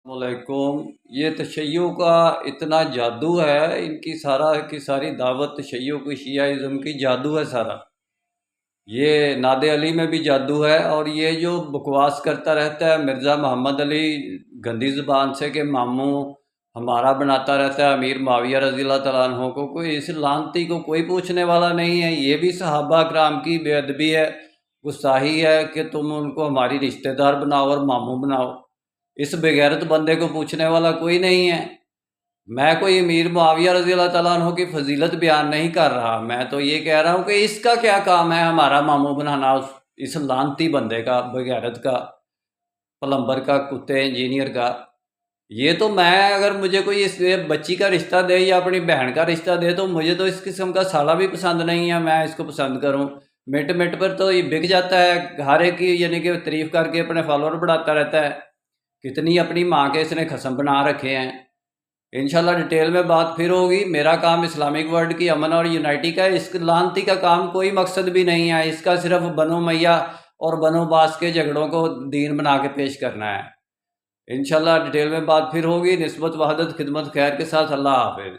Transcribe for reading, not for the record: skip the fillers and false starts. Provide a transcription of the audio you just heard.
वालेकुम। ये तशय्युع का इतना जादू है, इनकी सारा की सारी दावत तशय्युع की शियाइज़्म की जादू है सारा। ये नादे अली में भी जादू है, और ये जो बकवास करता रहता है मिर्ज़ा मोहम्मद अली गंदी ज़ुबान से कि मामू हमारा बनाता रहता है अमीर मुआविया रज़ी अल्लाह तआला अन्हो को, कोई इस लानती को कोई पूछने वाला नहीं है। ये भी सहाबा कराम की बेअदबी है, गुस्ताही है कि तुम उनको हमारी रिश्तेदार बनाओ और मामू बनाओ। इस बेगैरत बंदे को पूछने वाला कोई नहीं है। मैं कोई अमीर मुआविया रज़ी अल्लाह तआला अन्हु की फजीलत बयान नहीं कर रहा, मैं तो ये कह रहा हूँ कि इसका क्या काम है हमारा मामू बनाना, इस लानती बंदे का, बेगैरत का, प्लम्बर का, कुत्ते इंजीनियर का। ये तो मैं, अगर मुझे कोई इस बच्ची का रिश्ता दे या अपनी बहन का रिश्ता दे, तो मुझे तो इस किस्म का साला भी पसंद नहीं है, मैं इसको पसंद करूँ। मिनट मिनट पर तो ये बिक जाता है, हर एक की यानी कि तारीफ़ करके अपने फॉलोअर बढ़ाता रहता है। कितनी अपनी माँ के इसने खसम बना रखे हैं। इंशाल्लाह डिटेल में बात फिर होगी। मेरा काम इस्लामिक वर्ल्ड की अमन और यूनाइटी का है। इस लानती का काम कोई मकसद भी नहीं है, इसका सिर्फ बनो मैया और बनो बास के झगड़ों को दीन बना के पेश करना है। इंशाल्लाह डिटेल में बात फिर होगी। निस्बत वहदत खिदमत खैर के साथ। अल्लाह हाफिज़।